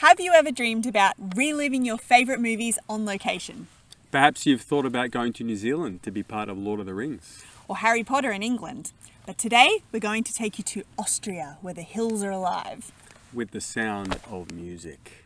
Have you ever dreamed about reliving your favourite movies on location? Perhaps you've thought about going to New Zealand to be part of Lord of the Rings. Or Harry Potter in England? But today we're going to take you to Austria, where the hills are alive. With the sound of music.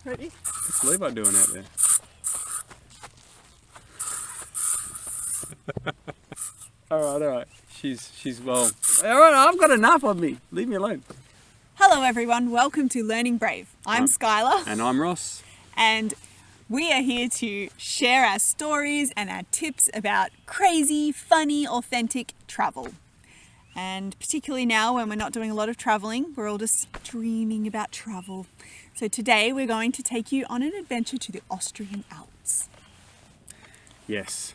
Ready? What's Levi doing out there? All right. She's well. All right, I've got enough of me. Leave me alone. Hello everyone, welcome to Learning Brave. I'm Skylar. And I'm Ross. And we are here to share our stories and our tips about crazy, funny, authentic travel. And particularly now when we're not doing a lot of traveling, we're all just dreaming about travel. So today we're going to take you on an adventure to the Austrian Alps. Yes.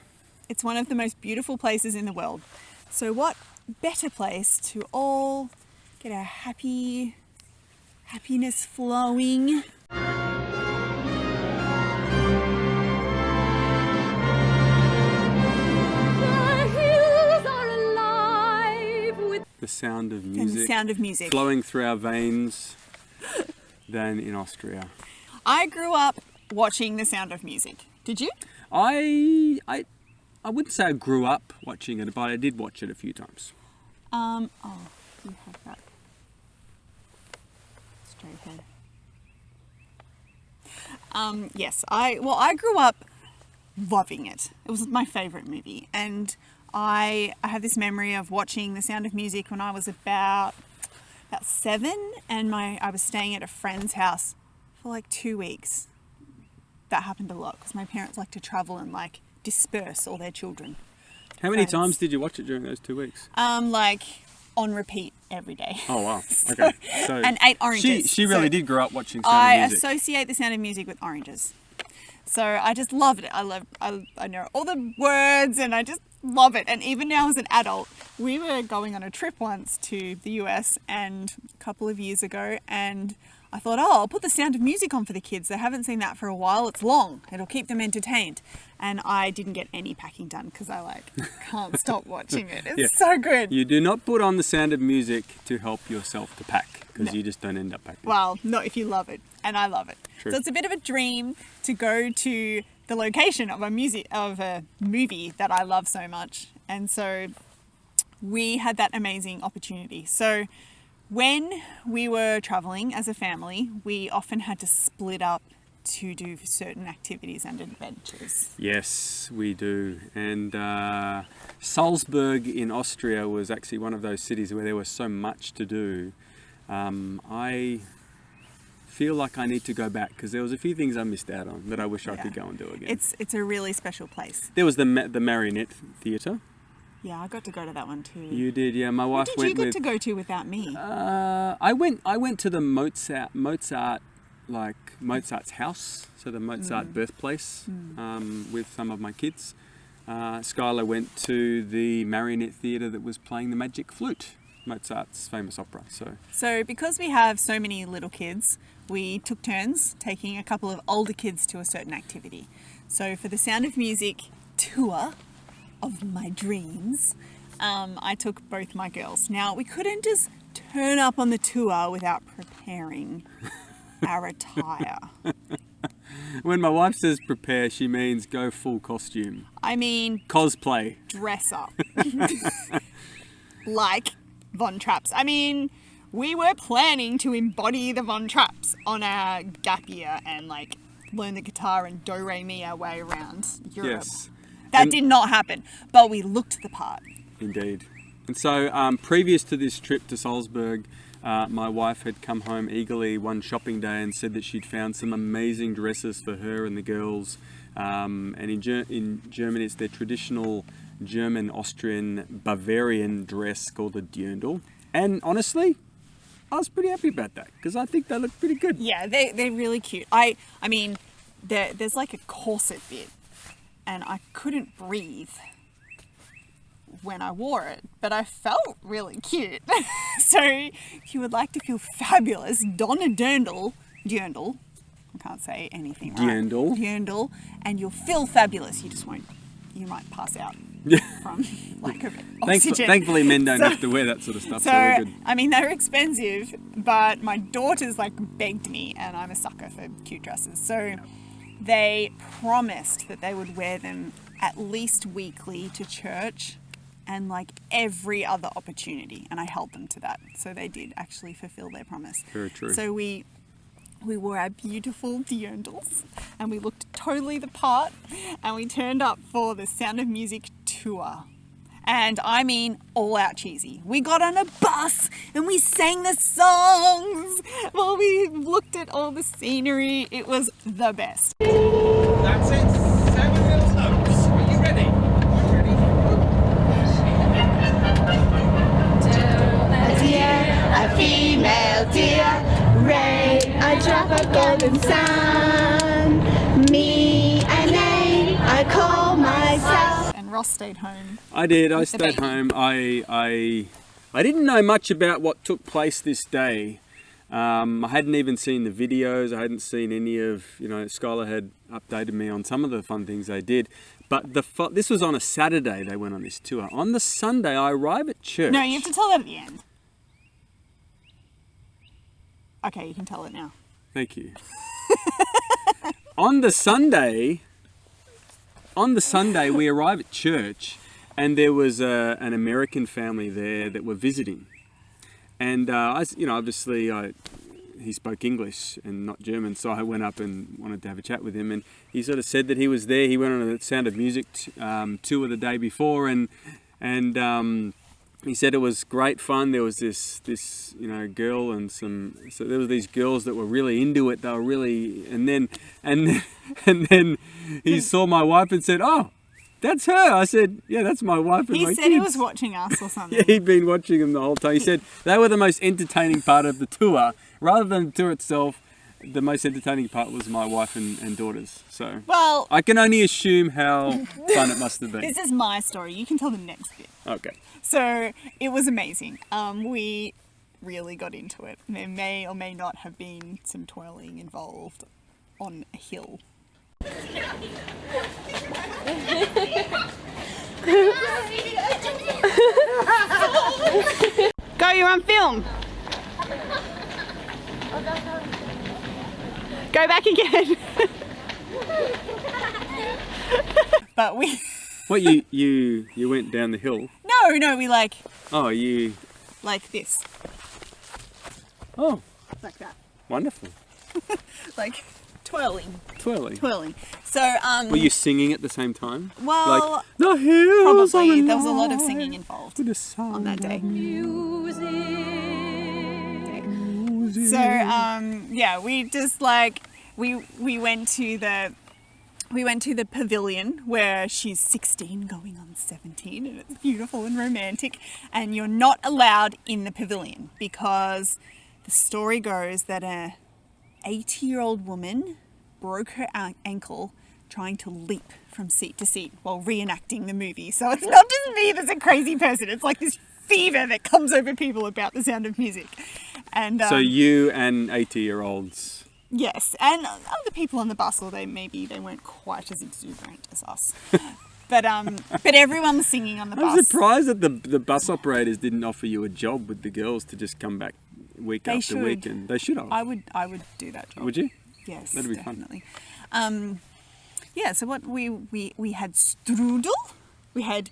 It's one of the most beautiful places in the world. So what better place to all get our happiness flowing. The sound of music. And the sound of music. Flowing through our veins than in Austria. I grew up watching The Sound of Music. Did you? I wouldn't say I grew up watching it, but I did watch it a few times. You have that straight ahead. Yes, I grew up loving it. It was my favourite movie, and I have this memory of watching The Sound of Music when I was about 7, and I was staying at a friend's house for like 2 weeks. That happened a lot because my parents like to travel and like disperse all their children. How many times did you watch it during those 2 weeks? Like on repeat every day. Oh wow. Okay. So and 8 oranges. She really did grow up watching Sound of Music. I associate The Sound of Music with oranges. So I just loved it. I know all the words and I just love it. And even now as an adult, we were going on a trip once to the US and a couple of years ago, and I thought, I'll put The Sound of Music on for the kids. They haven't seen that for a while. It's long. It'll keep them entertained. And I didn't get any packing done because I can't stop watching it. It's so good. You do not put on The Sound of Music to help yourself to pack because you just don't end up packing. Well, not if you love it. And I love it. True. So it's a bit of a dream to go to the location of a movie that I love so much. And so we had that amazing opportunity. So when we were traveling as a family, we often had to split up to do certain activities and adventures. Yes, we do. And Salzburg in Austria was actually one of those cities where there was so much to do. I feel like I need to go back because there was a few things I missed out on that I wish I could go and do again. It's a really special place. There was the Marionette Theatre. Yeah, I got to go to that one too. You did, yeah. My wife went with... What did you get to go to without me? I went to the Mozart's house, so the Mozart birthplace, with some of my kids. Skylar went to the Marionette Theatre that was playing the Magic Flute, Mozart's famous opera. So because we have so many little kids, we took turns taking a couple of older kids to a certain activity. So for the Sound of Music tour of my dreams, I took both my girls. Now, we couldn't just turn up on the tour without preparing our attire. When my wife says prepare, she means go full costume. I mean... cosplay. Dress up. Like Von Trapps. I mean, we were planning to embody the Von Trapps on our gap year and learn the guitar and do-re-mi our way around Europe. Yes. That did not happen, but we looked the part. Indeed. And so previous to this trip to Salzburg, my wife had come home eagerly one shopping day and said that she'd found some amazing dresses for her and the girls. And in Germany, it's their traditional German, Austrian, Bavarian dress called a dirndl. And honestly, I was pretty happy about that because I think they look pretty good. Yeah, they're really cute. I mean, there's like a corset bit, and I couldn't breathe when I wore it, but I felt really cute. So if you would like to feel fabulous, don a dirndl, I can't say anything. Dirndl. Dirndl, and you'll feel fabulous. You just won't. You might pass out from lack of oxygen. Thankfully, men don't have to wear that sort of stuff, so we're good. I mean, they're expensive, but my daughters like begged me, and I'm a sucker for cute dresses. So they promised that they would wear them at least weekly to church and like every other opportunity, and I held them to that. So they did actually fulfill their promise. Very true. So we wore our beautiful dirndls and we looked totally the part, and we turned up for the Sound of Music tour. And I mean all out cheesy. We got on a bus and we sang the songs while we looked at all the scenery. It was the best. That's it. 7 little notes. Are you ready? I'm ready. A deer, a female deer, Ray, a drop of golden sun. Me, a name I call myself. And Ross stayed home. I did. I with the stayed baby. home. I didn't know much about what took place this day. I hadn't even seen the videos. I hadn't seen any of, Skylar had updated me on some of the fun things they did. But this was on a Saturday they went on this tour. On the Sunday, I arrive at church. No, you have to tell that at the end. Okay, you can tell it now. Thank you. On the Sunday, we arrive at church, and there was an American family there that were visiting. And he spoke English and not German, so I went up and wanted to have a chat with him. And he sort of said that he was there. He went on a Sound of Music tour the day before, and he said it was great fun. There was this girl and so there was these girls that were really into it. They were really, and then he saw my wife and said, "Oh, that's her." I said, "Yeah, that's my wife and my kids." He said he was watching us or something. Yeah, he'd been watching them the whole time. He said they were the most entertaining part of the tour. Rather than the tour itself, the most entertaining part was my wife and daughters. So Well, I can only assume how fun it must have been. this is my story. You can tell the next bit. Okay. So it was amazing. We really got into it. There may or may not have been some twirling involved on a hill. Go, you're on film. Go back again. But we... What, you went down the hill? No, we like this. Oh, Like that. wonderful. Like twirling. Twirling. So, Were you singing at the same time? well, Like, the hills probably are there was a lot of alive singing involved with the sound on that day. of Music. So, yeah, we just we went to the pavilion where she's 16 going on 17, and it's beautiful and romantic, and you're not allowed in the pavilion because the story goes that a 80-year-old woman broke her ankle trying to leap from seat to seat while reenacting the movie. So it's not just me that's a crazy person, it's like this fever that comes over people about the Sound of Music. And So you and 80-year-olds. yes, and other people on the bus, or they weren't quite as exuberant as us. But everyone was singing on the bus. I'm surprised that the bus operators didn't offer you a job with the girls to just come back week They after week. should. And they should have. I would do that job. Would you? Yes, That'd be fun. definitely. Yeah, so what we had strudel, we had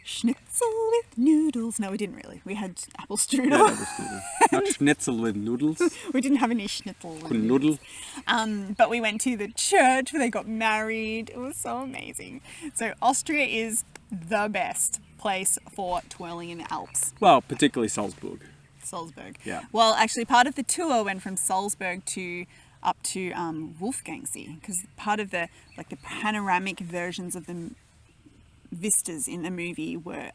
schnitzel with noodles. No, we didn't really. We had apple strudel. Yeah, that was good. Not schnitzel with noodles. We didn't have any schnitzel with Good noodles. noodle. But we went to the church where they got married. It was so amazing. So Austria is the best place for twirling in the Alps. Well, particularly Salzburg. Salzburg. Yeah. Well, actually, part of the tour went from Salzburg up to Wolfgangsee, because part of the panoramic versions of the vistas in the movie were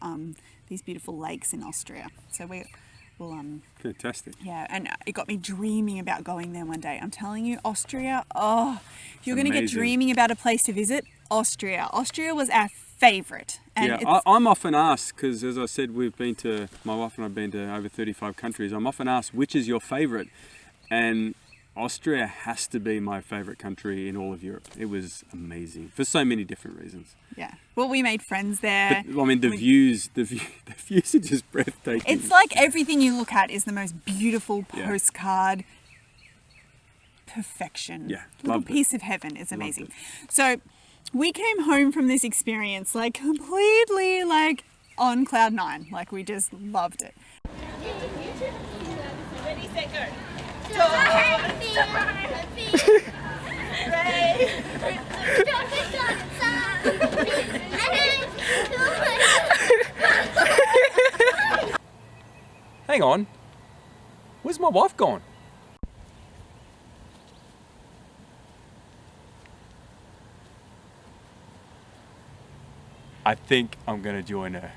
these beautiful lakes in Austria. So Fantastic. yeah, and it got me dreaming about going there one day. I'm telling you, Austria. Oh, if you're going to get amazing. dreaming about a place to visit, Austria. Austria was our favourite. And Yeah, it's, I'm often asked, because as I said, my wife and I have been to over 35 countries. I'm often asked, which is your favourite? And Austria has to be my favourite country in all of Europe. It was amazing for so many different reasons. Yeah. Well, we made friends there. But, I mean, the views are just breathtaking. It's like everything you look at is the most beautiful Yeah. postcard. Perfection. Yeah, Little loved it. piece of heaven. It's amazing. Loved So we came home from this experience like completely like on cloud nine. Like we just loved it. Ready, set, go. Hang on. Where's my wife gone? I think I'm gonna join her.